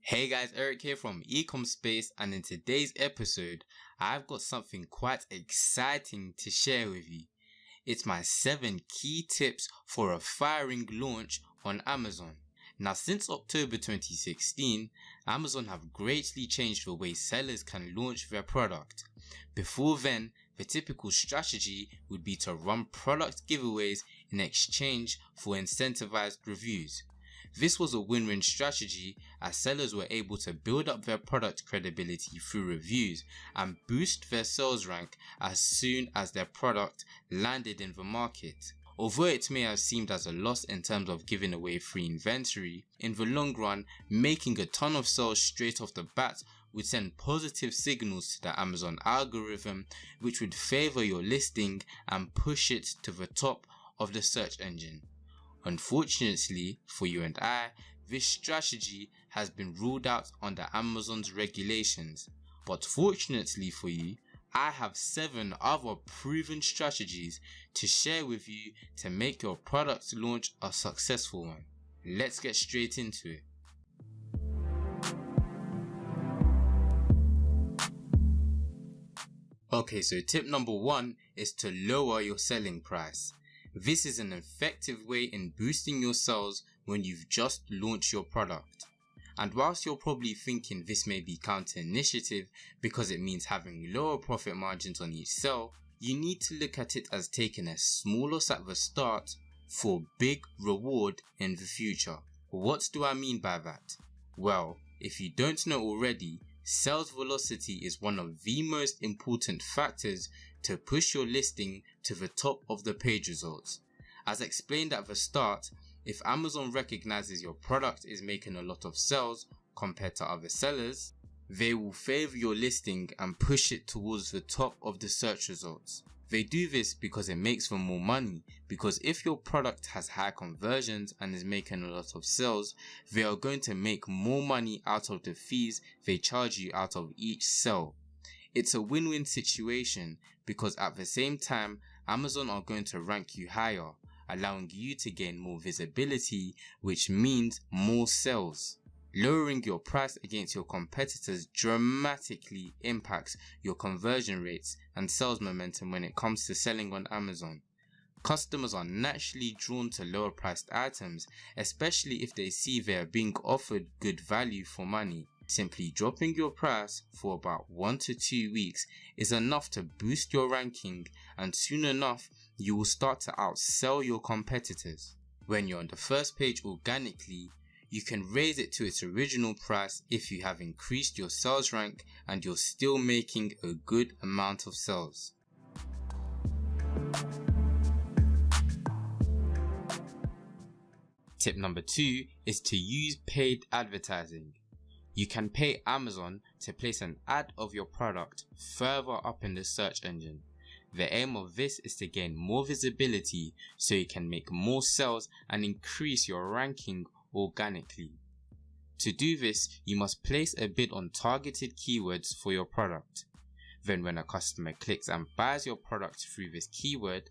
Hey guys, Eric here from Ecom Space, and in today's episode, I've got something quite exciting to share with you. It's my 7 key tips for a firing launch on Amazon. Now, since October 2016, Amazon have greatly changed the way sellers can launch their product. Before then, the typical strategy would be to run product giveaways in exchange for incentivized reviews. This was a win-win strategy as sellers were able to build up their product credibility through reviews and boost their sales rank as soon as their product landed in the market. Although it may have seemed as a loss in terms of giving away free inventory, in the long run, making a ton of sales straight off the bat would send positive signals to the Amazon algorithm, which would favor your listing and push it to the top of the search engine. Unfortunately for you and I, this strategy has been ruled out under Amazon's regulations. But fortunately for you, I have 7 other proven strategies to share with you to make your product launch a successful one. Let's get straight into it. Okay, so tip number 1 is to lower your selling price. This is an effective way in boosting your sales when you've just launched your product. And whilst you're probably thinking this may be counter-initiative because it means having lower profit margins on each sale, you need to look at it as taking a small loss at the start for big reward in the future. What do I mean by that? Well, if you don't know already, sales velocity is one of the most important factors to push your listing to the top of the page results. As explained at the start, if Amazon recognizes your product is making a lot of sales compared to other sellers, they will favor your listing and push it towards the top of the search results. They do this because it makes them more money, because if your product has high conversions and is making a lot of sales, they are going to make more money out of the fees they charge you out of each sale. It's a win-win situation because at the same time, Amazon are going to rank you higher, allowing you to gain more visibility, which means more sales. Lowering your price against your competitors dramatically impacts your conversion rates and sales momentum when it comes to selling on Amazon. Customers are naturally drawn to lower priced items, especially if they see they are being offered good value for money. Simply dropping your price for about 1 to 2 weeks is enough to boost your ranking, and soon enough you will start to outsell your competitors. When you're on the first page organically, you can raise it to its original price if you have increased your sales rank and you're still making a good amount of sales. Tip number 2 is to use paid advertising. You can pay Amazon to place an ad of your product further up in the search engine. The aim of this is to gain more visibility so you can make more sales and increase your ranking organically. To do this, you must place a bid on targeted keywords for your product. Then when a customer clicks and buys your product through this keyword,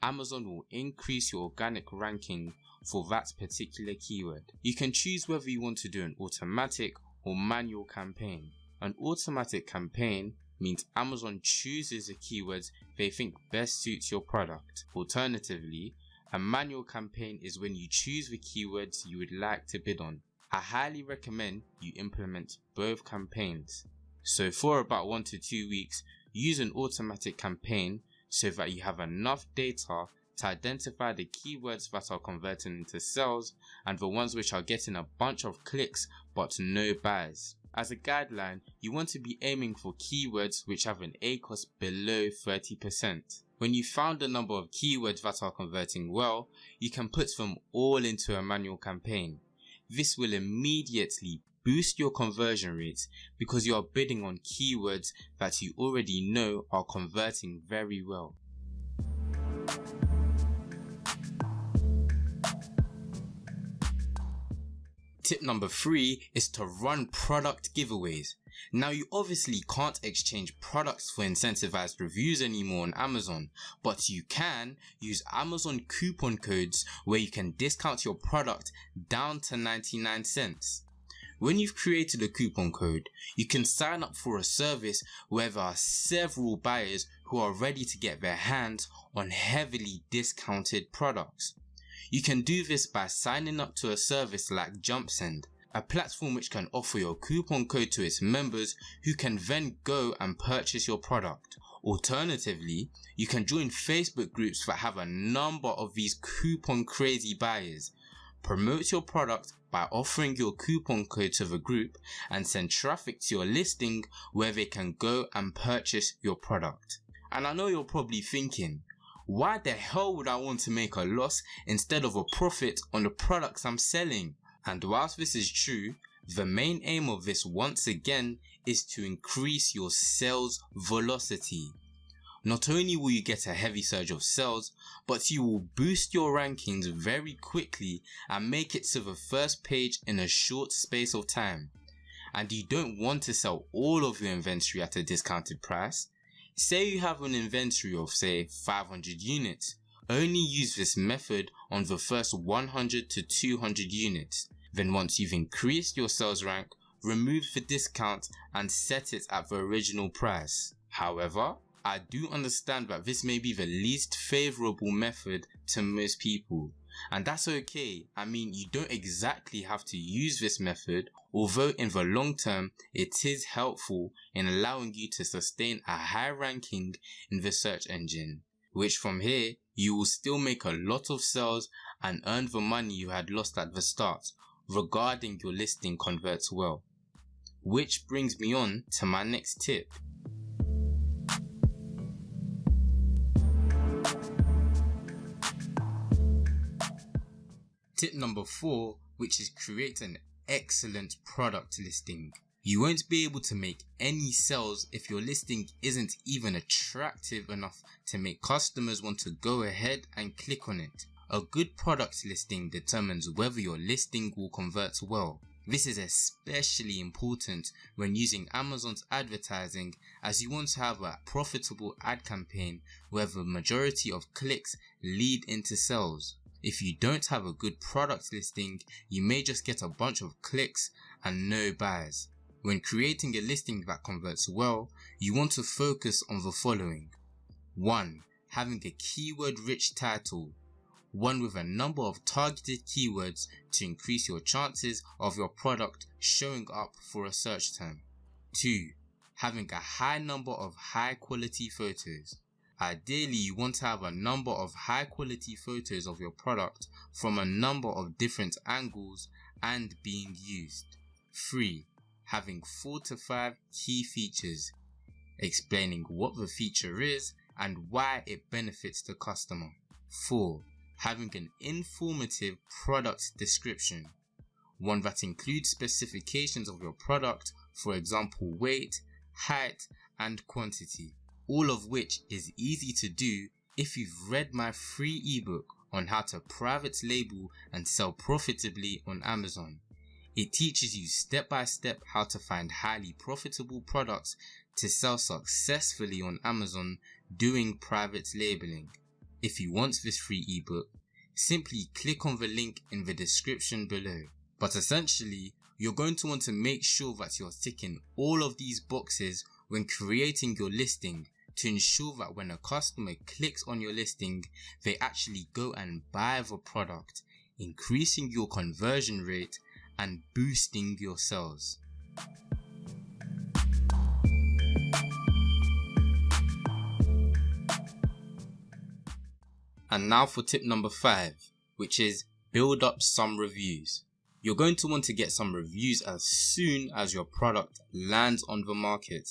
Amazon will increase your organic ranking for that particular keyword. You can choose whether you want to do an automatic or manual campaign. An automatic campaign means Amazon chooses the keywords they think best suits your product. Alternatively, a manual campaign is when you choose the keywords you would like to bid on. I highly recommend you implement both campaigns. So for about 1 to 2 weeks, use an automatic campaign so that you have enough data to identify the keywords that are converting into sales and the ones which are getting a bunch of clicks but no buys. As a guideline, you want to be aiming for keywords which have an ACoS below 30%. When you found a number of keywords that are converting well, you can put them all into a manual campaign. This will immediately boost your conversion rates because you are bidding on keywords that you already know are converting very well. Tip number 3 is to run product giveaways. Now, you obviously can't exchange products for incentivized reviews anymore on Amazon, but you can use Amazon coupon codes where you can discount your product down to 99 cents. When you've created a coupon code, you can sign up for a service where there are several buyers who are ready to get their hands on heavily discounted products. You can do this by signing up to a service like JumpSend, a platform which can offer your coupon code to its members who can then go and purchase your product. Alternatively, you can join Facebook groups that have a number of these coupon crazy buyers. Promote your product by offering your coupon code to the group and send traffic to your listing where they can go and purchase your product. And I know you're probably thinking, why the hell would I want to make a loss instead of a profit on the products I'm selling? And whilst this is true, the main aim of this once again is to increase your sales velocity. Not only will you get a heavy surge of sales, but you will boost your rankings very quickly and make it to the first page in a short space of time. And you don't want to sell all of your inventory at a discounted price. Say you have an inventory of say 500 units. Only use this method on the first 100 to 200 units. Then once you've increased your sales rank, remove the discount and set it at the original price. However, I do understand that this may be the least favorable method to most people, and that's okay. I mean, you don't exactly have to use this method, although in the long term it is helpful in allowing you to sustain a high ranking in the search engine, which from here you will still make a lot of sales and earn the money you had lost at the start, regarding your listing converts well. Which brings me on to my next tip. Tip number 4, which is create an excellent product listing. You won't be able to make any sales if your listing isn't even attractive enough to make customers want to go ahead and click on it. A good product listing determines whether your listing will convert well. This is especially important when using Amazon's advertising, as you want to have a profitable ad campaign where the majority of clicks lead into sales. If you don't have a good product listing, you may just get a bunch of clicks and no buys. When creating a listing that converts well, you want to focus on the following. 1. Having a keyword-rich title. One with a number of targeted keywords to increase your chances of your product showing up for a search term. 2. Having a high number of high-quality photos. Ideally, you want to have a number of high quality photos of your product from a number of different angles and being used. 3. Having 4 to 5 key features, explaining what the feature is and why it benefits the customer. 4. Having an informative product description, one that includes specifications of your product, for example weight, height and quantity. All of which is easy to do if you've read my free ebook on how to private label and sell profitably on Amazon. It teaches you step by step how to find highly profitable products to sell successfully on Amazon doing private labeling. If you want this free ebook, simply click on the link in the description below. But essentially, you're going to want to make sure that you're ticking all of these boxes when creating your listing to ensure that when a customer clicks on your listing, they actually go and buy the product, increasing your conversion rate and boosting your sales. And now for tip number 5, which is build up some reviews. You're going to want to get some reviews as soon as your product lands on the market.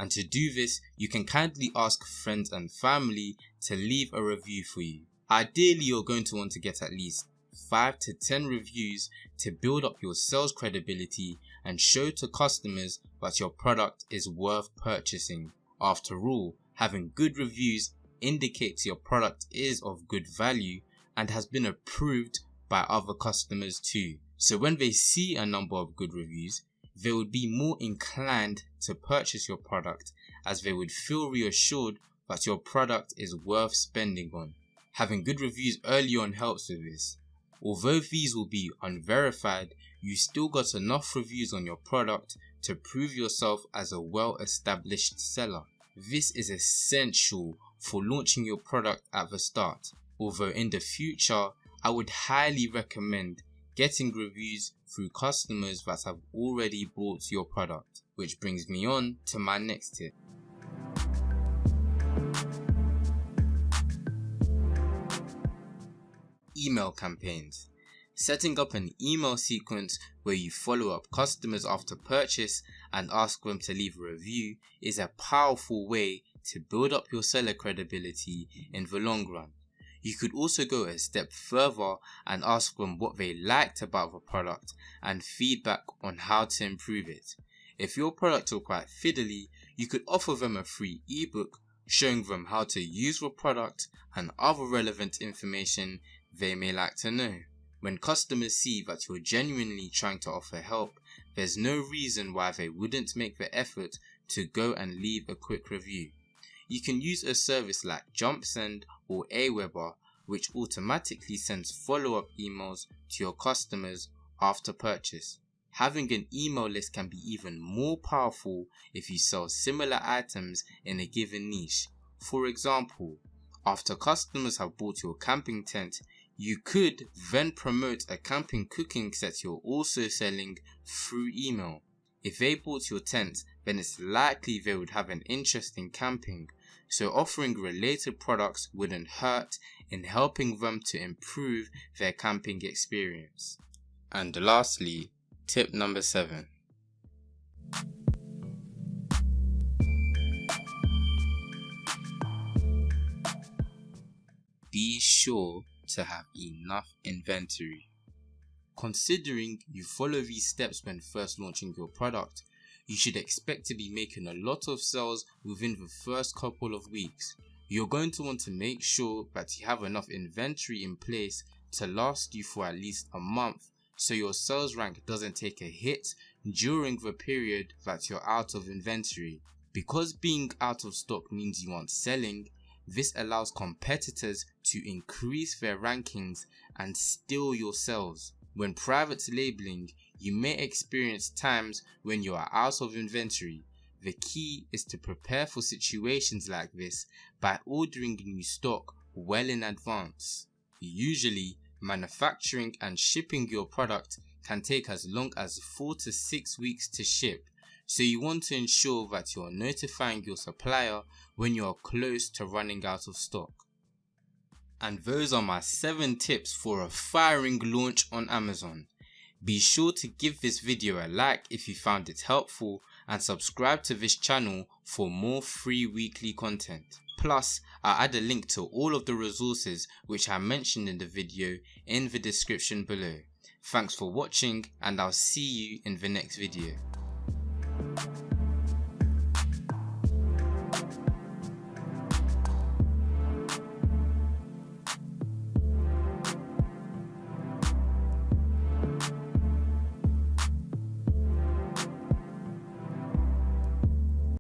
And to do this, you can kindly ask friends and family to leave a review for you. Ideally, you're going to want to get at least 5 to 10 reviews to build up your sales credibility and show to customers that your product is worth purchasing. After all, having good reviews indicates your product is of good value and has been approved by other customers too. So when they see a number of good reviews, they would be more inclined to purchase your product, as they would feel reassured that your product is worth spending on. Having good reviews early on helps with this. Although these will be unverified, you still got enough reviews on your product to prove yourself as a well-established seller. This is essential for launching your product at the start, although in the future, I would highly recommend getting reviews through customers that have already bought your product. Which brings me on to my next tip. Email campaigns. Setting up an email sequence where you follow up customers after purchase and ask them to leave a review is a powerful way to build up your seller credibility in the long run. You could also go a step further and ask them what they liked about the product and feedback on how to improve it. If your products are quite fiddly, you could offer them a free ebook showing them how to use the product and other relevant information they may like to know. When customers see that you're genuinely trying to offer help, there's no reason why they wouldn't make the effort to go and leave a quick review. You can use a service like JumpSend or Aweber, which automatically sends follow-up emails to your customers after purchase. Having an email list can be even more powerful if you sell similar items in a given niche. For example, after customers have bought your camping tent, you could then promote a camping cooking set you're also selling through email. If they bought your tent, then it's likely they would have an interest in camping, so offering related products wouldn't hurt in helping them to improve their camping experience. And lastly, tip number 7. Be sure to have enough inventory. Considering you follow these steps when first launching your product, you should expect to be making a lot of sales within the first couple of weeks. You're going to want to make sure that you have enough inventory in place to last you for at least a month, so your sales rank doesn't take a hit during the period that you're out of inventory. Because being out of stock means you aren't selling, this allows competitors to increase their rankings and steal your sales. When private labeling, you may experience times when you are out of inventory. The key is to prepare for situations like this by ordering new stock well in advance. Usually, manufacturing and shipping your product can take as long as 4 to 6 weeks to ship, so you want to ensure that you are notifying your supplier when you are close to running out of stock. And those are my 7 tips for a firing launch on Amazon. Be sure to give this video a like if you found it helpful and subscribe to this channel for more free weekly content. Plus, I'll add a link to all of the resources which I mentioned in the video in the description below. Thanks for watching, and I'll see you in the next video.